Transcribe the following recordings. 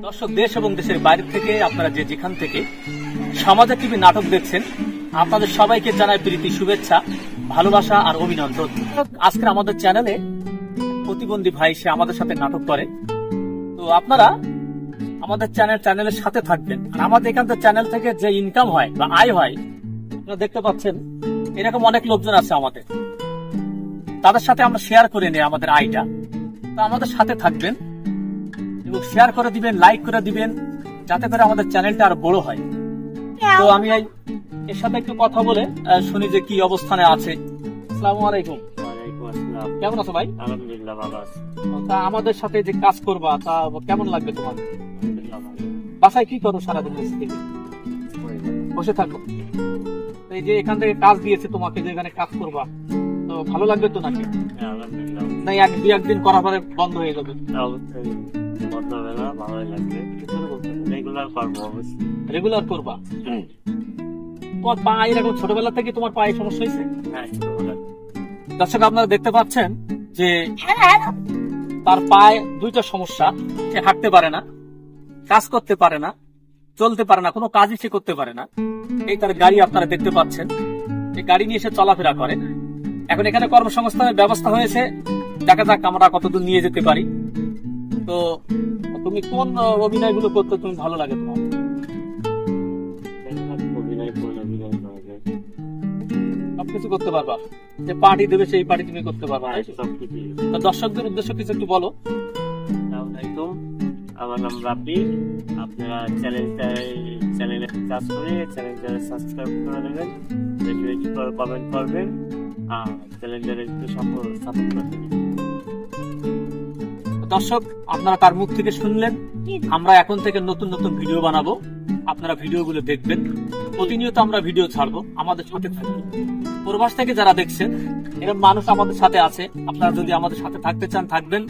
দর্শক, দেশ এবং দেশের বাইরে থেকে আপনারা যেখান থেকে সমাজের টিভি নাটক দেখছেন, আপনাদের সবাইকে জানাই প্রীতি, শুভেচ্ছা, ভালোবাসা আর অভিনন্দন। আজকে আমাদের চ্যানেলে প্রতিবন্ধী ভাই সে আমাদের সাথে নাটক করে। তো আপনারা আমাদের চ্যানেলের সাথে থাকবেন। আর আমাদের এখান থেকে চ্যানেল থেকে যে ইনকাম হয় বা আয় হয়, আপনারা দেখতে পাচ্ছেন এরকম অনেক লোকজন আছে আমাদের, তাদের সাথে আমরা শেয়ার করে নিই আমাদের আয়টা। তো আমাদের সাথে থাকবেন এবং শেয়ার করে দিবেন, লাইক করে দিবেন, যাতে করে আমাদের চ্যানেলটা আরো বড় হয়। তো আমি এর সাথে একটু কথা বলে শুনি যে কি অবস্থানে আছে। আসসালামু আলাইকুম। কেমন আছো ভাই? আলহামদুলিল্লাহ ভালো আছি। তা আমাদের সাথে যে কাজ করবা, তা কেমন লাগবে তোমার? বাসায় কি করো সারাদিন? বসে থাকো। এই যে এখান থেকে কাজ দিয়েছে তোমাকে, যে এখানে কাজ করবা, তো ভালো লাগবে তো নাকি? না একদিন করার পরে বন্ধ হয়ে যাবে? বন্ধ হবে না, ভালোই লাগবে। রেগুলার করবা? তোমার পা এরকম ছোটবেলা থেকে তোমার পায়ে সমস্যা হয়েছে? দর্শক, আপনারা দেখতে পাচ্ছেন যে তার পায়ে দুইটা সমস্যা। সে হাঁটতে পারে না, কাজ করতে পারে না, চলতে পারে না, কোনো কাজই সে করতে পারে না। এই তার গাড়ি আপনারা দেখতে পাচ্ছেন, এই গাড়ি নিয়ে সে চলাফেরা করে। এখন এখানে কর্মসংস্থানের ব্যবস্থা হয়েছে, দেখা যাক আমরা কতদূর নিয়ে যেতে পারি। তো তুমি কোন অভিনয়গুলো করতে তুমি ভালো লাগে তোমার? সবকিছু করতে পারবা? যে পার্টি দেবে সেই পার্টি তুমি করতে পারবা? দর্শকদের উদ্দেশ্য কিছু একটু বলো। আমার নাম রাব্বি। আপনারা চ্যানেলে কাজ করে চ্যানেলটা সাবস্ক্রাইব করে নেবেন, বেশি বেশি করে কমেন্ট করবেন আর চ্যানেলটা একটু সাপোর্ট করবেন। দর্শক, আপনারা তার মুখ থেকে শুনলেন, আমরা এখন থেকে নতুন নতুন ভিডিও বানাবো, আপনারা ভিডিওগুলো দেখবেন। প্রতিনিয়ত আমরা ভিডিও ছাড়বো, আমাদের সাথে থাকবেন। প্রবাস থেকে যারা দেখছেন, এরকম মানুষ আমাদের সাথে আছে। আপনারা যদি আমাদের সাথে থাকতে চান থাকবেন,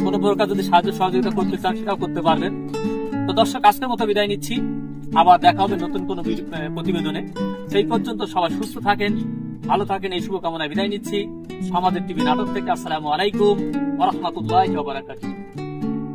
কোনো প্রকার যদি সাহায্য সহযোগিতা করতে চান সেটাও করতে পারবেন। তো দর্শক, আজকের মতো বিদায় নিচ্ছি, আবার দেখা হবে নতুন কোনো প্রতিবেদনে। সেই পর্যন্ত সবাই সুস্থ থাকেন, ভালো থাকেন, এই শুভকামনায় বিদায় নিচ্ছি সমাজের টিভি নাটক থেকে। আসসালামু আলাইকুম ওয়া রাহমাতুল্লাহি ওয়া বারাকাতুহু।